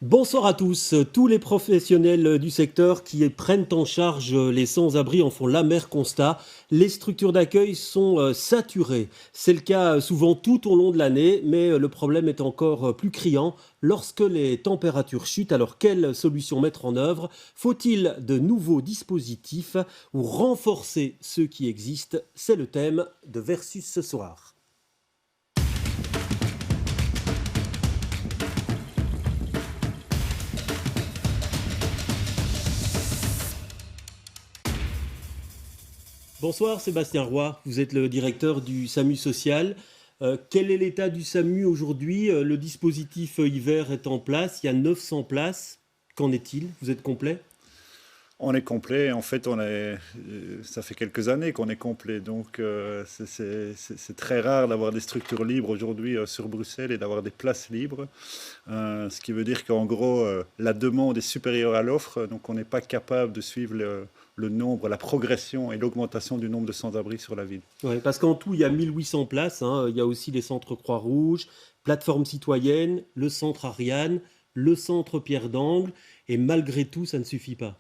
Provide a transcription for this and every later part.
Bonsoir à tous. Tous les professionnels du secteur qui prennent en charge les sans-abri en font l'amer constat. Les structures d'accueil sont saturées. C'est le cas souvent tout au long de l'année, mais le problème est encore plus criant lorsque les températures chutent. Alors, quelle solution mettre en œuvre? Faut-il de nouveaux dispositifs ou renforcer ceux qui existent? C'est le thème de Versus ce soir. Bonsoir Sébastien Roy, vous êtes le directeur du SAMU social. Quel est l'état du SAMU aujourd'hui? Le dispositif hiver est en place, il y a 900 places. Qu'en est-il? Vous êtes complet? On est complet. En fait, ça fait quelques années qu'on est complet. Donc, c'est très rare d'avoir des structures libres aujourd'hui sur Bruxelles et d'avoir des places libres. Ce qui veut dire qu'en gros, la demande est supérieure à l'offre. Donc, on n'est pas capable de suivre le nombre, la progression et l'augmentation du nombre de sans-abri sur la ville. Ouais, parce qu'en tout, il y a 1800 places, hein. Il y a aussi les centres Croix-Rouge, plateforme citoyenne, le centre Ariane, le centre Pierre d'Angle. Et malgré tout, ça ne suffit pas.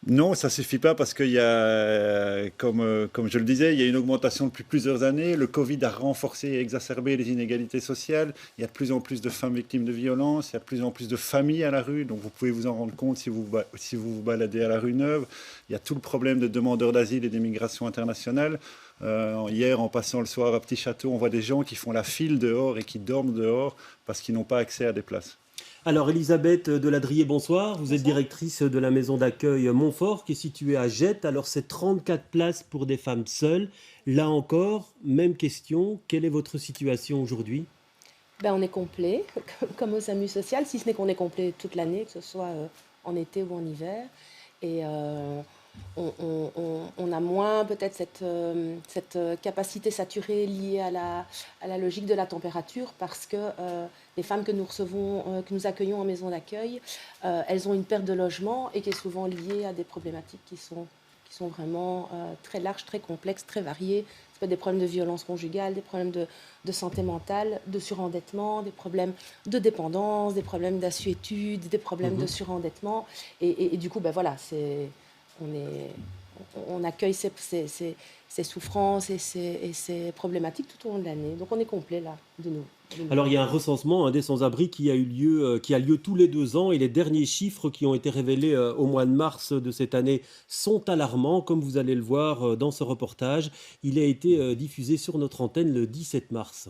Non, ça suffit pas parce qu'il y a, comme je le disais, il y a une augmentation depuis plusieurs années. Le Covid a renforcé et exacerbé les inégalités sociales. Il y a de plus en plus de femmes victimes de violences. Il y a de plus en plus de familles à la rue. Donc vous pouvez vous en rendre compte si vous vous baladez à la rue Neuve. Il y a tout le problème de demandeurs d'asile et d'immigration internationale. Hier, en passant le soir à Petit Château, on voit des gens qui font la file dehors et qui dorment dehors parce qu'ils n'ont pas accès à des places. Alors, Elisabeth Deladrier, bonsoir. Vous êtes Bonsoir. directrice de la maison d'accueil Montfort qui est située à Jette. Alors, c'est 34 places pour des femmes seules. Là encore, même question. Quelle est votre situation aujourd'hui? On est complet, comme au SAMU social, si ce n'est qu'on est complet toute l'année, que ce soit en été ou en hiver. Et on a moins peut-être cette capacité saturée liée à la logique de la température parce que les femmes que nous recevons, que nous accueillons en maison d'accueil, elles ont une perte de logement et qui est souvent liée à des problématiques qui sont vraiment très larges, très complexes, très variées. Ça peut être des problèmes de violence conjugale, des problèmes de santé mentale, de surendettement, des problèmes de dépendance, des problèmes d'assuétude, des problèmes de Mhm. surendettement. Et du coup, voilà, on, est, on accueille ces souffrances et ces problématiques tout au long de l'année. Donc on est complet là, de Alors, nouveau. il y a un recensement des sans-abri qui a eu lieu, qui a lieu tous les 2 ans et les derniers chiffres qui ont été révélés au mois de mars de cette année sont alarmants, comme vous allez le voir dans ce reportage. Il a été diffusé sur notre antenne le 17 mars.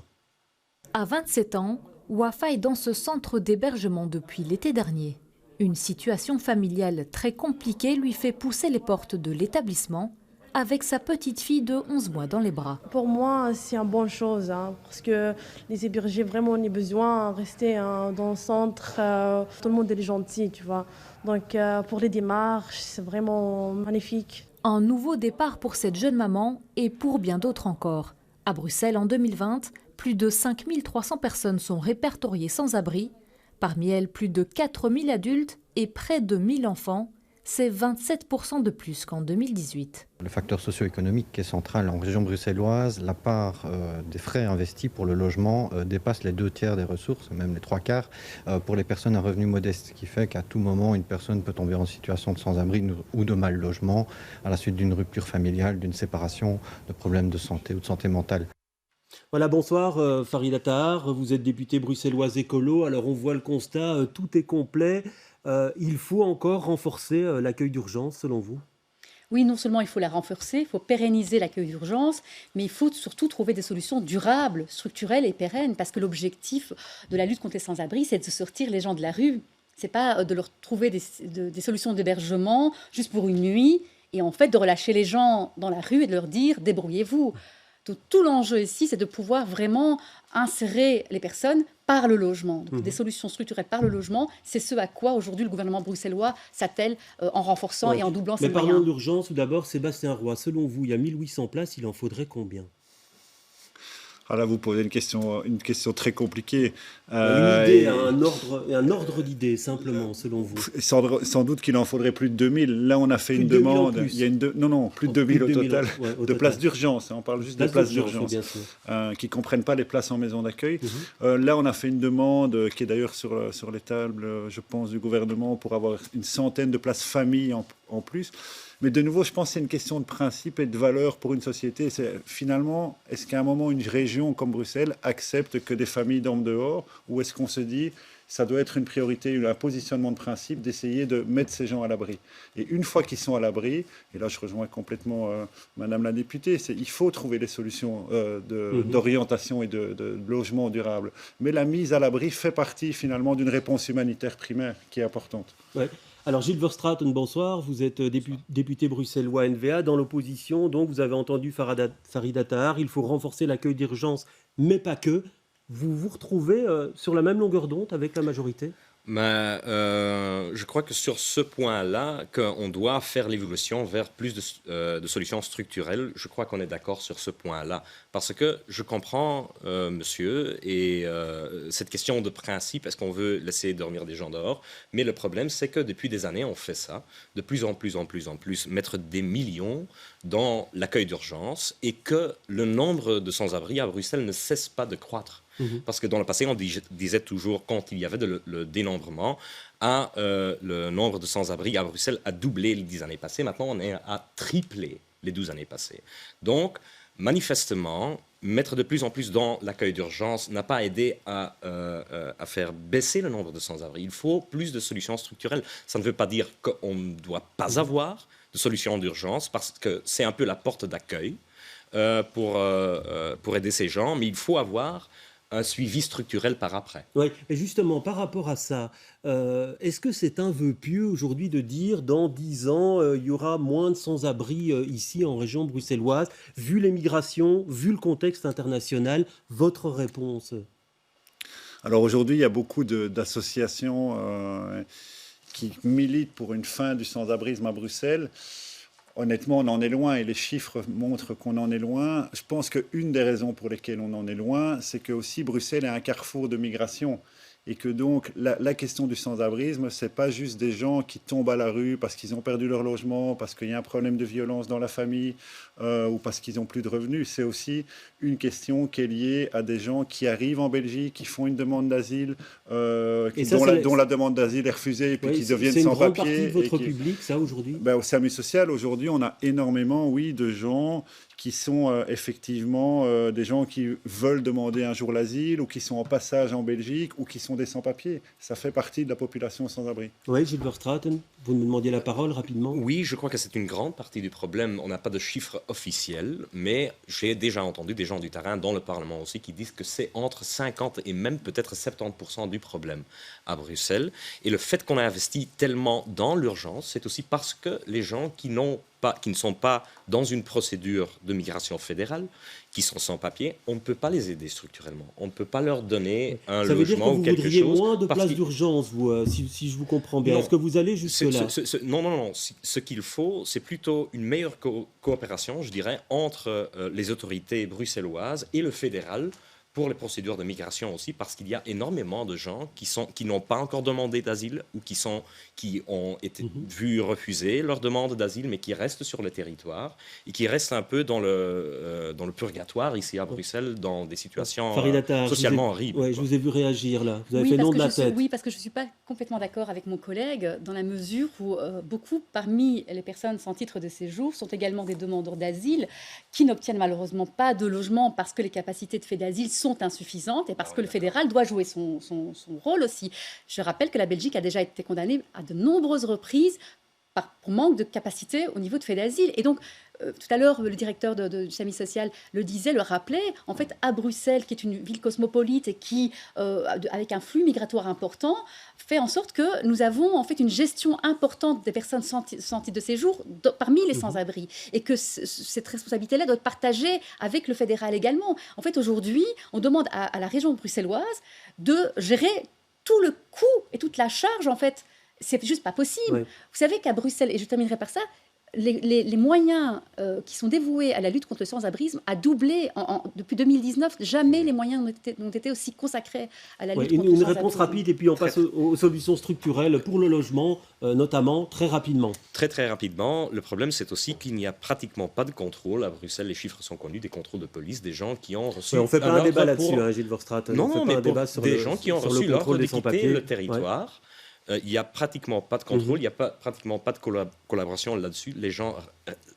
À 27 ans, Wafa est dans ce centre d'hébergement depuis l'été dernier. Une situation familiale très compliquée lui fait pousser les portes de l'établissement avec sa petite fille de 11 mois dans les bras. Pour moi, c'est une bonne chose parce que les hébergés, vraiment, on a besoin de rester dans le centre. Tout le monde est gentil, tu vois. Donc, pour les démarches, c'est vraiment magnifique. Un nouveau départ pour cette jeune maman et pour bien d'autres encore. À Bruxelles, en 2020, plus de 5300 personnes sont répertoriées sans abri. Parmi elles, plus de 4000 adultes et près de 1000 enfants. C'est 27% de plus qu'en 2018. Le facteur socio-économique est central en région bruxelloise. La part des frais investis pour le logement dépasse les 2 tiers des ressources, même les 3 quarts, pour les personnes à revenus modestes, ce qui fait qu'à tout moment, une personne peut tomber en situation de sans-abri ou de mal logement à la suite d'une rupture familiale, d'une séparation, de problèmes de santé ou de santé mentale. Voilà, bonsoir Farid Attahar, vous êtes député bruxelloise écolo. Alors on voit le constat, tout est complet. Il faut encore renforcer l'accueil d'urgence selon vous? Oui, non seulement il faut la renforcer, il faut pérenniser l'accueil d'urgence, mais il faut surtout trouver des solutions durables, structurelles et pérennes, parce que l'objectif de la lutte contre les sans-abri, c'est de sortir les gens de la rue. C'est pas de leur trouver des solutions d'hébergement juste pour une nuit, et en fait de relâcher les gens dans la rue et de leur dire débrouillez-vous. Tout l'enjeu ici, c'est de pouvoir vraiment insérer les personnes par le logement. Donc, des solutions structurelles par le logement, c'est ce à quoi aujourd'hui le gouvernement bruxellois s'attelle en renforçant Ouais. et en doublant Mais ses parlons moyens. de l'urgence tout d'abord. Sébastien Roy, selon vous, il y a 1800 places, il en faudrait combien? Ah là, vous posez une question très compliquée. Une idée, un ordre d'idées, simplement, selon vous. Sans doute qu'il en faudrait plus de 2000. Là, on a fait Plus une de 2000 en demande. plus. Il y a non, plus de 2000 au total, de places d'urgence. On parle juste de places d'urgence, bien sûr. qui ne comprennent pas les places en maison d'accueil. Mhm. Là, on a fait une demande qui est d'ailleurs sur les tables, je pense, du gouvernement pour avoir une centaine de places famille en plus. Mais de nouveau, je pense que c'est une question de principe et de valeur pour une société. Finalement, est-ce qu'à un moment, une région comme Bruxelles accepte que des familles dorment dehors, ou est-ce qu'on se dit ça doit être une priorité, un positionnement de principe d'essayer de mettre ces gens à l'abri. Et une fois qu'ils sont à l'abri, et là je rejoins complètement Madame la députée, il faut trouver des solutions d'orientation et de logement durable. Mais la mise à l'abri fait partie finalement d'une réponse humanitaire primaire qui est importante. Ouais. Alors Gilles Verstraeten, bonsoir. Vous êtes député bruxellois NVA. Dans l'opposition, donc, vous avez entendu Farida Tahar. Il faut renforcer l'accueil d'urgence, mais pas que. Vous vous retrouvez sur la même longueur d'onde avec la majorité ? Mais, je crois que sur ce point-là, qu'on doit faire l'évolution vers plus de solutions structurelles. Je crois qu'on est d'accord sur ce point-là. Parce que je comprends, monsieur, et cette question de principe, est-ce qu'on veut laisser dormir des gens dehors? Mais le problème, c'est que depuis des années, on fait ça, de plus en plus, mettre des millions dans l'accueil d'urgence, et que le nombre de sans-abri à Bruxelles ne cesse pas de croître. Parce que dans le passé, on disait toujours, quand il y avait le dénombrement, le nombre de sans-abri à Bruxelles a doublé les 10 années passées. Maintenant, on est à tripler les 12 années passées. Donc, manifestement, mettre de plus en plus dans l'accueil d'urgence n'a pas aidé à faire baisser le nombre de sans-abri. Il faut plus de solutions structurelles. Ça ne veut pas dire qu'on ne doit pas avoir de solutions d'urgence, parce que c'est un peu la porte d'accueil pour aider ces gens, mais il faut avoir un suivi structurel par après. Oui, et justement, par rapport à ça, est-ce que c'est un vœu pieux aujourd'hui de dire dans 10 ans, il y aura moins de sans-abri ici en région bruxelloise, vu les migrations, vu le contexte international? Votre réponse? Alors aujourd'hui, il y a beaucoup d'associations qui militent pour une fin du sans-abrisme à Bruxelles. Honnêtement, on en est loin et les chiffres montrent qu'on en est loin. Je pense qu'une des raisons pour lesquelles on en est loin, c'est que aussi Bruxelles est un carrefour de migration. Et que donc la question du sans-abrisme, ce n'est pas juste des gens qui tombent à la rue parce qu'ils ont perdu leur logement, parce qu'il y a un problème de violence dans la famille ou parce qu'ils n'ont plus de revenus. C'est aussi une question qui est liée à des gens qui arrivent en Belgique, qui font une demande d'asile, dont la demande d'asile est refusée et puis qui deviennent sans papier. C'est une grande partie de votre public, ça, aujourd'hui? Au SAMU social, aujourd'hui, on a énormément, oui, de gens qui sont effectivement des gens qui veulent demander un jour l'asile ou qui sont en passage en Belgique ou qui sont des sans-papiers. Ça fait partie de la population sans-abri. Oui, Gilles Verstraeten, vous me demandiez la parole rapidement. Oui, je crois que c'est une grande partie du problème. On n'a pas de chiffres officiels, mais j'ai déjà entendu des gens du terrain, dans le Parlement aussi, qui disent que c'est entre 50 et même peut-être 70% du problème à Bruxelles. Et le fait qu'on a investi tellement dans l'urgence, c'est aussi parce que les gens qui ne sont pas dans une procédure de migration fédérale, qui sont sans papier, on ne peut pas les aider structurellement. On ne peut pas leur donner un logement ou quelque chose. Ça veut dire que vous voudriez moins de places d'urgence, vous, si je vous comprends bien. Est-ce que vous allez jusque-là? Non. Ce qu'il faut, c'est plutôt une meilleure coopération, je dirais, entre les autorités bruxelloises et le fédéral, pour les procédures de migration aussi, parce qu'il y a énormément de gens qui n'ont pas encore demandé d'asile ou qui ont été vus refuser leur demande d'asile, mais qui restent sur le territoire et qui restent un peu dans le purgatoire ici à Bruxelles, dans des situations socialement horribles. Oui, je vous ai vu réagir là. Vous avez fait non de la tête. Oui, parce que je ne suis pas complètement d'accord avec mon collègue, dans la mesure où beaucoup parmi les personnes sans titre de séjour sont également des demandeurs d'asile qui n'obtiennent malheureusement pas de logement parce que les capacités de fait d'asile sont insuffisantes et parce que le fédéral doit jouer son rôle aussi. Je rappelle que la Belgique a déjà été condamnée à de nombreuses reprises pour manque de capacité au niveau de fait d'asile. Et donc, tout à l'heure, le directeur du SAMU social le rappelait, en fait, à Bruxelles, qui est une ville cosmopolite et qui, avec un flux migratoire important, fait en sorte que nous avons en fait une gestion importante des personnes sans titre de séjour parmi les sans-abri, et que cette responsabilité-là doit être partagée avec le fédéral également. En fait, aujourd'hui, on demande à la région bruxelloise de gérer tout le coût et toute la charge, en fait. C'est juste pas possible. Oui. Vous savez qu'à Bruxelles, et je terminerai par ça, les moyens qui sont dévoués à la lutte contre le sans-abrisme a doublé depuis 2019. Jamais les moyens n'ont été aussi consacrés à la lutte contre le sans-abrisme. Une réponse rapide et puis on passe aux solutions structurelles pour le logement, notamment très rapidement. Très très rapidement. Le problème, c'est aussi qu'il n'y a pratiquement pas de contrôle. À Bruxelles, les chiffres sont connus, des contrôles de police, des gens qui ont reçu... on ne fait pas un débat là-dessus, Gilles Verstraeten. Non, mais des gens qui ont reçu l'ordre de quitter sans-papiers. le territoire. Il n'y a pratiquement pas de contrôle, il n'y a pratiquement pas de collaboration là-dessus. Les gens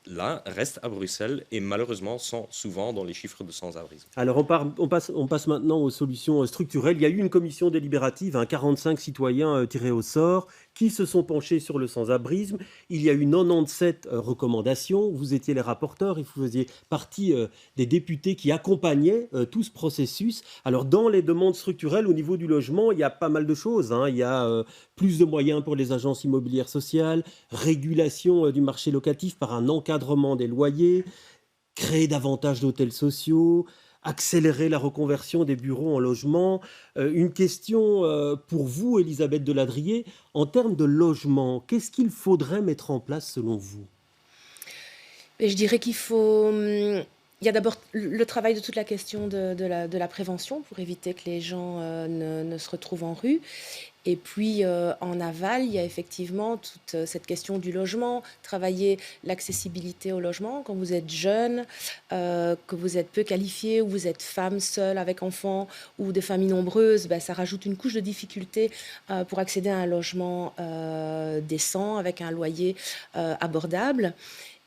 là restent à Bruxelles et malheureusement sont souvent dans les chiffres de sans-abrisme. Alors on passe maintenant aux solutions structurelles. Il y a eu une commission délibérative, 45 citoyens tirés au sort, qui se sont penchés sur le sans-abrisme. Il y a eu 97 recommandations. Vous étiez les rapporteurs et vous faisiez partie des députés qui accompagnaient tout ce processus. Alors dans les demandes structurelles au niveau du logement, il y a pas mal de choses. Il y a plus de moyens pour les agences immobilières sociales, régulation du marché locatif par un encadrement des loyers, créer davantage d'hôtels sociaux, accélérer la reconversion des bureaux en logement. Une question pour vous, Elisabeth Deladrier. En termes de logement, qu'est-ce qu'il faudrait mettre en place selon vous ? Et je dirais qu'il faut... Il y a d'abord le travail de toute la question de la prévention pour éviter que les gens ne se retrouvent en rue. Et puis en aval, il y a effectivement toute cette question du logement, travailler l'accessibilité au logement. Quand vous êtes jeune, que vous êtes peu qualifié, ou vous êtes femme seule avec enfants, ou des familles nombreuses, ça rajoute une couche de difficulté pour accéder à un logement décent, avec un loyer abordable.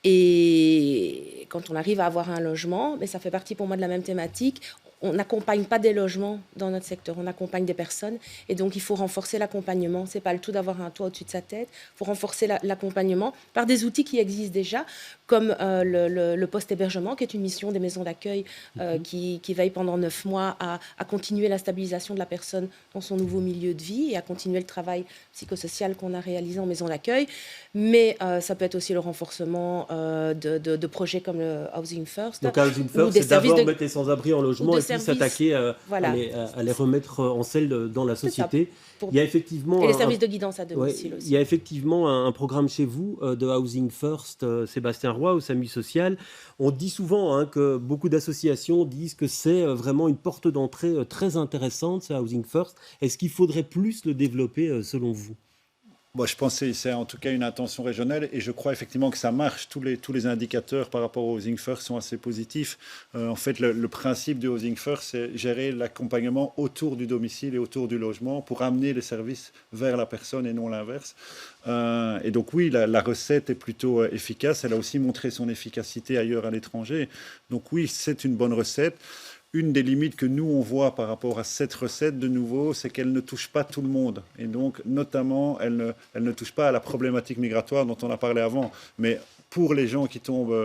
Et quand on arrive à avoir un logement, ça fait partie pour moi de la même thématique. On n'accompagne pas des logements dans notre secteur, on accompagne des personnes. Et donc, il faut renforcer l'accompagnement. Ce n'est pas le tout d'avoir un toit au-dessus de sa tête. Il faut renforcer l'accompagnement par des outils qui existent déjà, comme le post-hébergement, qui est une mission des maisons d'accueil qui veille pendant 9 mois à continuer la stabilisation de la personne dans son nouveau milieu de vie et à continuer le travail psychosocial qu'on a réalisé en maison d'accueil. Mais ça peut être aussi le renforcement de projets comme le Housing First. Donc, Housing First, c'est d'abord mettre les sans-abri en logement et puis s'attaquer à les remettre en selle dans la société. Il y a effectivement et les services de guidance à domicile aussi. Il y a effectivement un programme chez vous de Housing First, Sébastien Roy, au SAMU social. On dit souvent que beaucoup d'associations disent que c'est vraiment une porte d'entrée très intéressante, ce Housing First. Est-ce qu'il faudrait plus le développer selon vous ? Moi, je pense que c'est en tout cas une intention régionale et je crois effectivement que ça marche. Tous les indicateurs par rapport au Housing First sont assez positifs. En fait, le principe du Housing First, c'est gérer l'accompagnement autour du domicile et autour du logement pour amener les services vers la personne et non l'inverse. Et donc oui, la recette est plutôt efficace. Elle a aussi montré son efficacité ailleurs à l'étranger. Donc oui, c'est une bonne recette. Une des limites que nous, on voit par rapport à cette recette, de nouveau, c'est qu'elle ne touche pas tout le monde. Et donc, notamment, elle ne touche pas à la problématique migratoire dont on a parlé avant. Mais pour les gens qui tombent,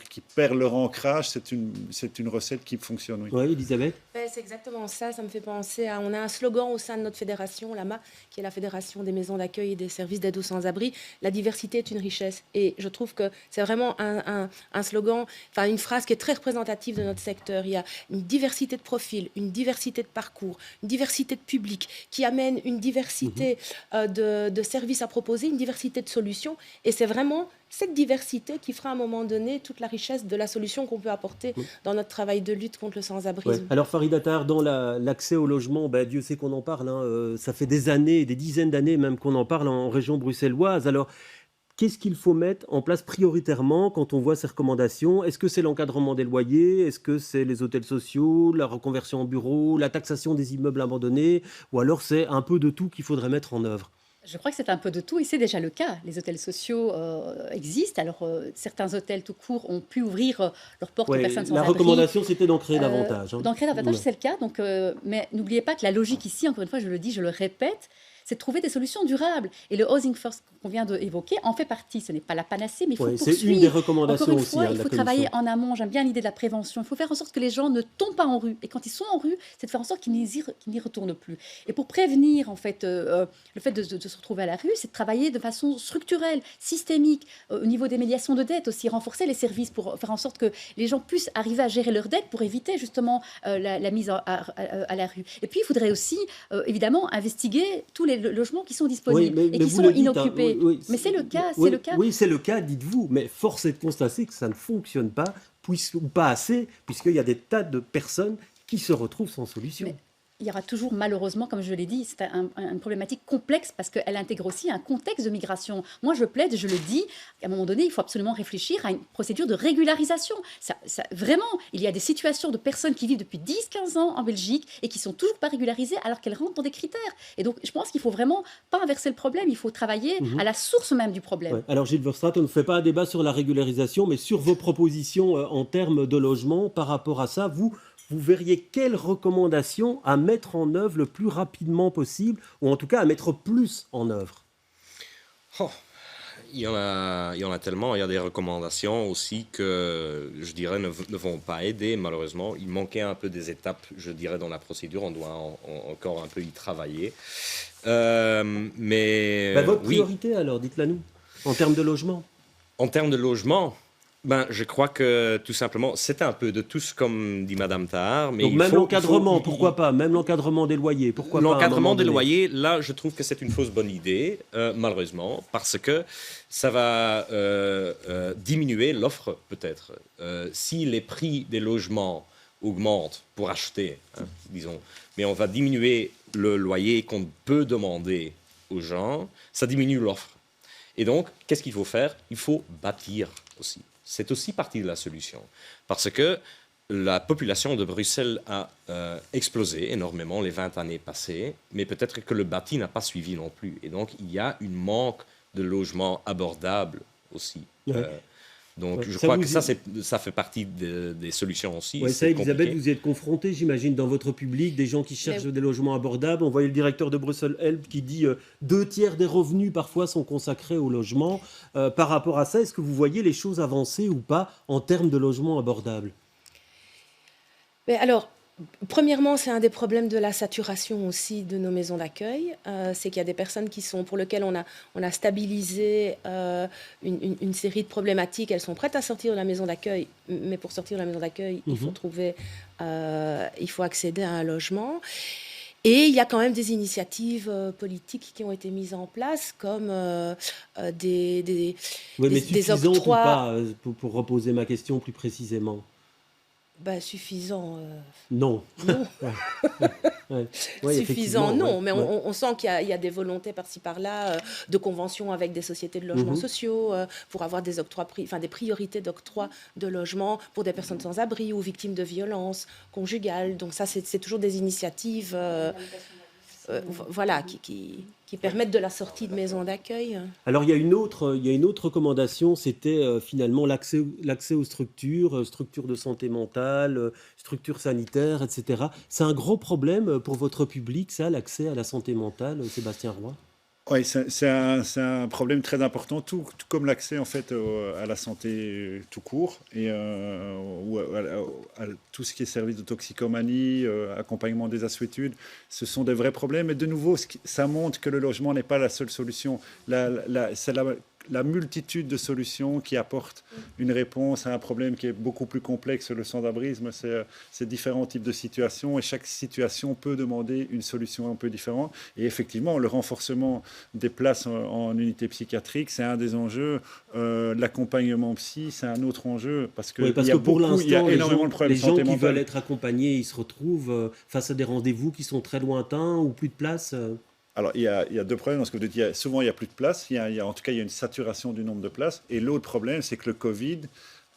qui perdent leur ancrage, c'est une recette qui fonctionne. Oui, Elisabeth ? C'est exactement ça. Ça me fait penser à... On a un slogan au sein de notre fédération, l'AMA, qui est la Fédération des maisons d'accueil et des services d'aide aux sans-abri. La diversité est une richesse. Et je trouve que c'est vraiment un slogan, une phrase qui est très représentative de notre secteur. Il y a une diversité de profils, une diversité de parcours, une diversité de publics qui amène une diversité de services à proposer, une diversité de solutions. Et c'est vraiment cette diversité qui fera à un moment donné toute la richesse de la solution qu'on peut apporter dans notre travail de lutte contre le sans-abrisme. Ouais. Alors Farid Attar, dans l'accès au logement, Dieu sait qu'on en parle, ça fait des années, des dizaines d'années même qu'on en parle en région bruxelloise. Alors qu'est-ce qu'il faut mettre en place prioritairement quand on voit ces recommandations ? Est-ce que c'est l'encadrement des loyers ? Est-ce que c'est les hôtels sociaux, la reconversion en bureau, la taxation des immeubles abandonnés ? Ou alors c'est un peu de tout qu'il faudrait mettre en œuvre ? Je crois que c'est un peu de tout et c'est déjà le cas. Les hôtels sociaux existent. Alors, certains hôtels tout court ont pu ouvrir leurs portes aux personnes sans abri. La recommandation, c'était d'en créer davantage. D'en créer davantage, c'est le cas. Donc, mais n'oubliez pas que la logique ici, encore une fois, je le dis, je le répète, c'est de trouver des solutions durables. Et le Housing First qu'on vient d'évoquer en fait partie. Ce n'est pas la panacée, mais il faut poursuivre. C'est une des recommandations encore une aussi. Fois, il faut travailler en amont. J'aime bien l'idée de la prévention. Il faut faire en sorte que les gens ne tombent pas en rue. Et quand ils sont en rue, c'est de faire en sorte qu'ils n'y retournent plus. Et pour prévenir, en fait, le fait de se retrouver à la rue, c'est de travailler de façon structurelle, systémique, au niveau des médiations de dette aussi, renforcer les services pour faire en sorte que les gens puissent arriver à gérer leurs dettes pour éviter justement la mise à la rue. Et puis, il faudrait aussi, évidemment, investiguer tous les des logements qui sont Oui, disponibles et qui vous sont le dites, hein, inoccupés. oui, Mais c'est le cas, oui, c'est le cas. oui, c'est le cas, dites-vous, mais force est de constater que ça ne fonctionne pas, ou pas assez, puisqu'il y a des tas de personnes qui se retrouvent sans solution. Mais il y aura toujours, malheureusement, comme je l'ai dit, c'est une problématique complexe parce qu'elle intègre aussi un contexte de migration. Moi, je plaide, je le dis, à un moment donné, il faut absolument réfléchir à une procédure de régularisation. Vraiment, il y a des situations de personnes qui vivent depuis 10-15 ans en Belgique et qui ne sont toujours pas régularisées alors qu'elles rentrent dans des critères. Et donc, je pense qu'il ne faut vraiment pas inverser le problème, il faut travailler à la source même du problème. Ouais. Alors Gilles Verstraet, on ne fait pas un débat sur la régularisation, mais sur vos propositions en termes de logement, par rapport à ça, vous verriez quelles recommandations à mettre en œuvre le plus rapidement possible, ou en tout cas à mettre plus en œuvre? Oh, il y en a tellement. Il y a des recommandations aussi que, je dirais, ne vont pas aider, malheureusement. Il manquait un peu des étapes, je dirais, dans la procédure. On doit encore un peu y travailler. Mais Votre priorité, alors, dites-la nous, en termes de logement. En termes de logement, je crois que tout simplement, c'est un peu de tous, comme dit Madame Tahar. Mais donc même l'encadrement, pourquoi pas? Même l'encadrement des loyers, pourquoi pas? L'encadrement des loyers, là, je trouve que c'est une fausse bonne idée, malheureusement, parce que ça va diminuer l'offre, peut-être. Si les prix des logements augmentent pour acheter, disons, mais on va diminuer le loyer qu'on peut demander aux gens, ça diminue l'offre. Et donc, qu'est-ce qu'il faut faire? Il faut bâtir aussi. C'est aussi partie de la solution. Parce que la population de Bruxelles a explosé énormément les 20 années passées, mais peut-être que le bâti n'a pas suivi non plus. Et donc, il y a un manque de logements abordables aussi. Ouais. Donc, je crois que ça fait partie des solutions aussi. Oui, ça, Elisabeth, vous y êtes confrontée, j'imagine, dans votre public, des gens qui cherchent des logements abordables. On voyait le directeur de Bruxelles Help qui dit 2/3 des revenus parfois sont consacrés au logement. Par rapport à ça, est-ce que vous voyez les choses avancer ou pas en termes de logements abordables? Mais alors, premièrement, c'est un des problèmes de la saturation aussi de nos maisons d'accueil. C'est qu'il y a des personnes pour lesquelles on a stabilisé une série de problématiques. Elles sont prêtes à sortir de la maison d'accueil, mais pour sortir de la maison d'accueil, il faut accéder à un logement. Et il y a quand même des initiatives politiques qui ont été mises en place, comme des suffisantes octrois. Ou pas, pour reposer ma question plus précisément? Suffisant. Non. Non. Ouais, Suffisant, non. Mais ouais. on sent qu'il y a des volontés par-ci par-là de conventions avec des sociétés de logements sociaux pour avoir des des priorités d'octroi de logements pour des personnes sans abri ou victimes de violences conjugales. Donc ça, c'est toujours des initiatives qui permettent de la sortie de maisons d'accueil. Alors il y a une autre recommandation, c'était finalement l'accès aux structures de santé mentale, structures sanitaires, etc. C'est un gros problème pour votre public, ça, l'accès à la santé mentale, Sébastien Roy? Oui, c'est un problème très important, tout comme l'accès en fait à la santé tout court et ou à tout ce qui est service de toxicomanie, accompagnement des assuétudes. Ce sont des vrais problèmes et de nouveau, ça montre que le logement n'est pas la seule solution. C'est la multitude de solutions qui apportent une réponse à un problème qui est beaucoup plus complexe. Le sans-abrisme, c'est différents types de situations et chaque situation peut demander une solution un peu différente. Et effectivement, le renforcement des places en unité psychiatrique, c'est un des enjeux. L'accompagnement psy, c'est un autre enjeu parce que pour l'instant, il y a énormément de problèmes les de santé gens qui mentale. veulent être accompagnés, ils se retrouvent face à des rendez-vous qui sont très lointains ou plus de place. Alors, il y a deux problèmes dans ce que vous dites. Souvent, il n'y a plus de place. En tout cas, il y a une saturation du nombre de places. Et l'autre problème, c'est que le Covid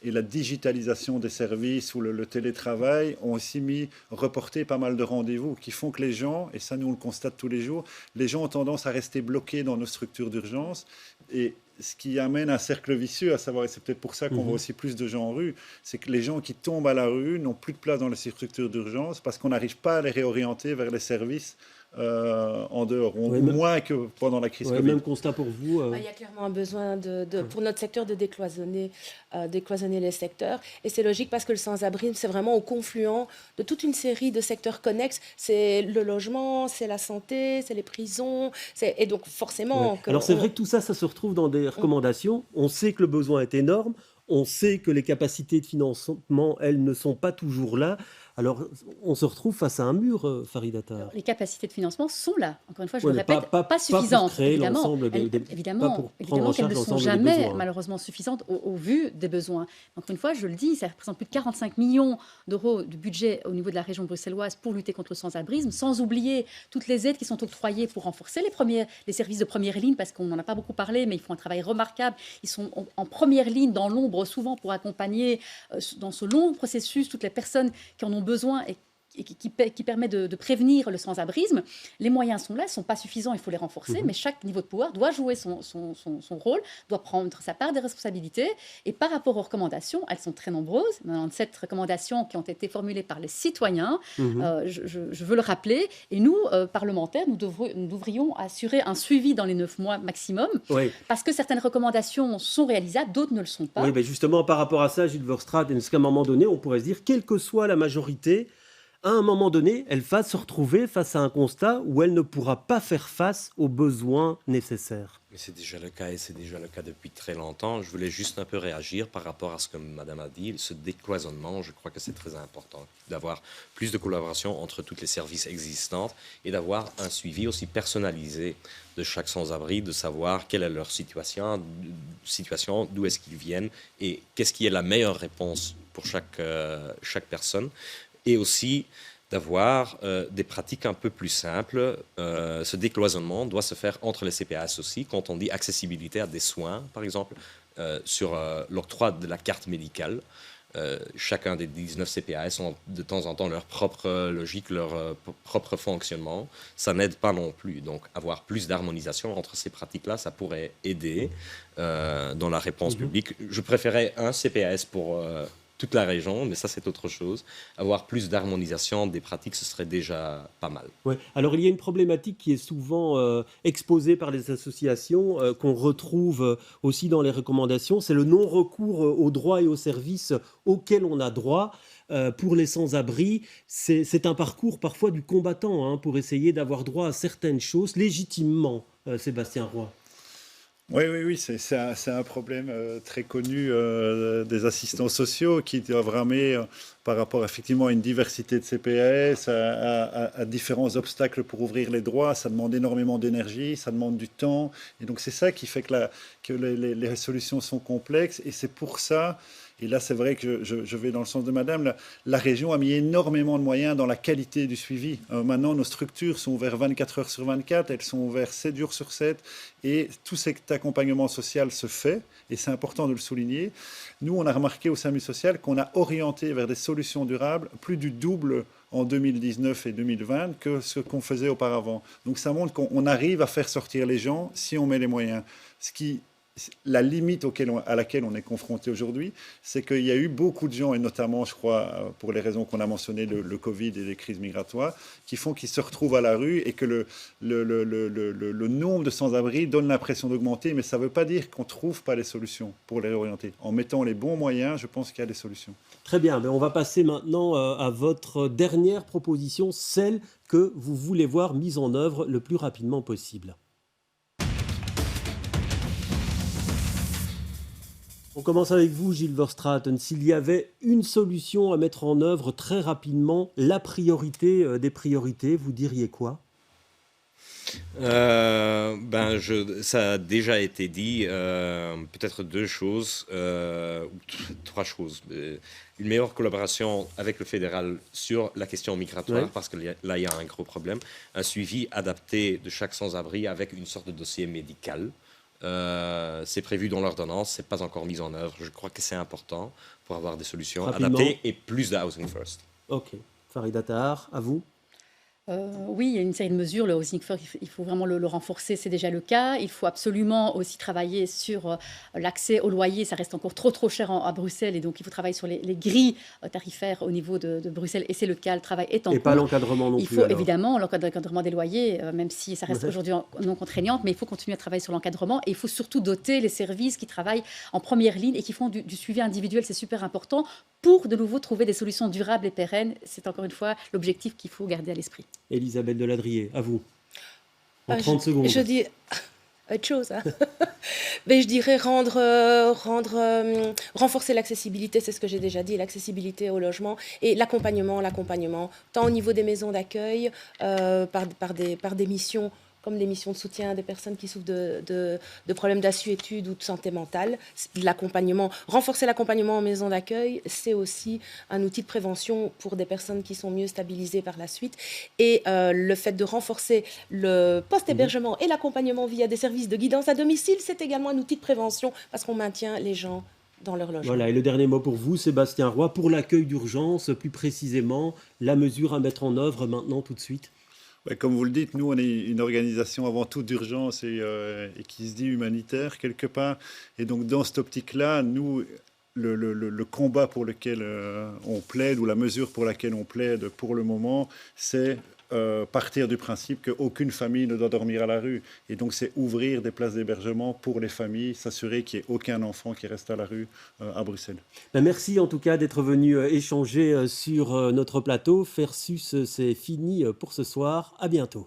et la digitalisation des services ou le télétravail ont aussi reporté pas mal de rendez-vous qui font que les gens, et ça nous on le constate tous les jours, les gens ont tendance à rester bloqués dans nos structures d'urgence. Et ce qui amène un cercle vicieux, à savoir, et c'est peut-être pour ça qu'on voit aussi plus de gens en rue, c'est que les gens qui tombent à la rue n'ont plus de place dans les structures d'urgence parce qu'on n'arrive pas à les réorienter vers les services en dehors, moins que pendant la crise Covid. Même constat pour vous. Il y a clairement un besoin pour notre secteur de décloisonner les secteurs. Et c'est logique parce que le sans-abri, c'est vraiment au confluent de toute une série de secteurs connexes. C'est le logement, c'est la santé, c'est les prisons. Et donc forcément... Alors c'est vrai que tout ça, ça se retrouve dans des recommandations. On sait que le besoin est énorme. On sait que les capacités de financement, elles, ne sont pas toujours là. Alors, on se retrouve face à un mur, Farid Attar. Les capacités de financement sont là. Encore une fois, je Ouais, le mais répète, pas pour suffisantes. créer Évidemment, l'ensemble pas évidemment, pour prendre en évidemment qu'elles charge ne sont l'ensemble des jamais besoins. malheureusement suffisantes au vu des besoins. Encore une fois, je le dis, ça représente plus de 45 millions d'euros de budget au niveau de la région bruxelloise pour lutter contre le sans-abrisme, sans oublier toutes les aides qui sont octroyées pour renforcer les services de première ligne, parce qu'on n'en a pas beaucoup parlé, mais ils font un travail remarquable. Ils sont en première ligne, dans l'ombre, souvent pour accompagner dans ce long processus toutes les personnes qui en ont besoin et qui permet de prévenir le sans-abrisme. Les moyens sont là, ils ne sont pas suffisants, il faut les renforcer, mais chaque niveau de pouvoir doit jouer son rôle, doit prendre sa part des responsabilités. Et par rapport aux recommandations, elles sont très nombreuses. 97 recommandations qui ont été formulées par les citoyens, je veux le rappeler. Et nous, parlementaires, nous devrions assurer un suivi dans les 9 mois maximum, parce que certaines recommandations sont réalisables, d'autres ne le sont pas. Oui, mais justement, par rapport à ça, Gilles Verstraete, est-ce qu'à un moment donné, on pourrait se dire, quelle que soit la majorité, à un moment donné, elle va se retrouver face à un constat où elle ne pourra pas faire face aux besoins nécessaires. Mais c'est déjà le cas, et c'est déjà le cas depuis très longtemps. Je voulais juste un peu réagir par rapport à ce que Madame a dit. Ce décloisonnement, je crois que c'est très important d'avoir plus de collaboration entre tous les services existants et d'avoir un suivi aussi personnalisé de chaque sans-abri, de savoir quelle est leur situation, d'où est-ce qu'ils viennent et qu'est-ce qui est la meilleure réponse pour chaque personne. Et aussi d'avoir des pratiques un peu plus simples. Ce décloisonnement doit se faire entre les CPAS aussi. Quand on dit accessibilité à des soins, par exemple, sur l'octroi de la carte médicale, chacun des 19 CPAS ont de temps en temps leur propre logique, leur propre fonctionnement. Ça n'aide pas non plus. Donc, avoir plus d'harmonisation entre ces pratiques-là, ça pourrait aider dans la réponse publique. Je préférais un CPAS pour toute la région, mais ça c'est autre chose. Avoir plus d'harmonisation des pratiques, ce serait déjà pas mal. Ouais. Alors il y a une problématique qui est souvent exposée par les associations, qu'on retrouve aussi dans les recommandations, c'est le non-recours aux droits et aux services auxquels on a droit. Pour les sans-abri, c'est un parcours parfois du combattant, pour essayer d'avoir droit à certaines choses légitimement, Sébastien Roy. Oui, c'est un problème très connu des assistants sociaux qui doivent ramer par rapport effectivement à une diversité de CPAS, à différents obstacles pour ouvrir les droits. Ça demande énormément d'énergie, ça demande du temps. Et donc c'est ça qui fait que les solutions sont complexes. Et c'est pour ça... Et là, c'est vrai que je vais dans le sens de Madame. La région a mis énormément de moyens dans la qualité du suivi. Maintenant, nos structures sont ouvertes 24 heures sur 24, elles sont ouvertes 7 jours sur 7. Et tout cet accompagnement social se fait, et c'est important de le souligner. Nous, on a remarqué au SAMU social qu'on a orienté vers des solutions durables plus du double en 2019 et 2020 que ce qu'on faisait auparavant. Donc ça montre qu'on arrive à faire sortir les gens si on met les moyens. La limite à laquelle on est confronté aujourd'hui, c'est qu'il y a eu beaucoup de gens, et notamment, je crois, pour les raisons qu'on a mentionnées, le Covid et les crises migratoires, qui font qu'ils se retrouvent à la rue et que le nombre de sans-abri donne l'impression d'augmenter, mais ça ne veut pas dire qu'on ne trouve pas les solutions pour les réorienter. En mettant les bons moyens, je pense qu'il y a des solutions. Très bien, mais on va passer maintenant à votre dernière proposition, celle que vous voulez voir mise en œuvre le plus rapidement possible. On commence avec vous, Gilles Verstraeten. S'il y avait une solution à mettre en œuvre très rapidement, la priorité des priorités, vous diriez quoi ? Ça a déjà été dit, peut-être 2 choses, ou 3 choses. Une meilleure collaboration avec le fédéral sur la question migratoire, parce que là, il y a un gros problème. Un suivi adapté de chaque sans-abri avec une sorte de dossier médical. C'est prévu dans l'ordonnance, c'est pas encore mis en œuvre. Je crois que c'est important pour avoir des solutions adaptées et plus de housing first. Ok. Farid Attar, à vous. Oui, il y a une série de mesures. Le housing first, il faut vraiment le renforcer, c'est déjà le cas. Il faut absolument aussi travailler sur l'accès au loyer. Ça reste encore trop cher à Bruxelles, et donc il faut travailler sur les grilles tarifaires au niveau de Bruxelles, et c'est le cas. Le travail est en cours. Et pas l'encadrement non plus. Il faut évidemment l'encadrement des loyers, même si ça reste aujourd'hui non contraignante, mais il faut continuer à travailler sur l'encadrement, et il faut surtout doter les services qui travaillent en première ligne et qui font du suivi individuel. C'est super important pour de nouveau trouver des solutions durables et pérennes. C'est encore une fois l'objectif qu'il faut garder à l'esprit. Elisabeth Deladrier, à vous. En 30 secondes. Je dis, autre chose. Hein. Mais je dirais renforcer l'accessibilité, c'est ce que j'ai déjà dit, l'accessibilité au logement et l'accompagnement, tant au niveau des maisons d'accueil, par des missions comme les missions de soutien à des personnes qui souffrent de problèmes d'assuétude ou de santé mentale. L'accompagnement, renforcer l'accompagnement en maison d'accueil, c'est aussi un outil de prévention pour des personnes qui sont mieux stabilisées par la suite. Et le fait de renforcer le post-hébergement et l'accompagnement via des services de guidance à domicile, c'est également un outil de prévention parce qu'on maintient les gens dans leur logement. Voilà, et le dernier mot pour vous, Sébastien Roy, pour l'accueil d'urgence, plus précisément, la mesure à mettre en œuvre maintenant tout de suite. Ouais, comme vous le dites, nous, on est une organisation avant tout d'urgence et qui se dit humanitaire quelque part. Et donc, dans cette optique-là, nous, le combat pour lequel on plaide ou la mesure pour laquelle on plaide pour le moment, c'est partir du principe qu'aucune famille ne doit dormir à la rue. Et donc, c'est ouvrir des places d'hébergement pour les familles, s'assurer qu'il n'y ait aucun enfant qui reste à la rue à Bruxelles. Merci en tout cas d'être venu échanger sur notre plateau. Versus, c'est fini pour ce soir. À bientôt.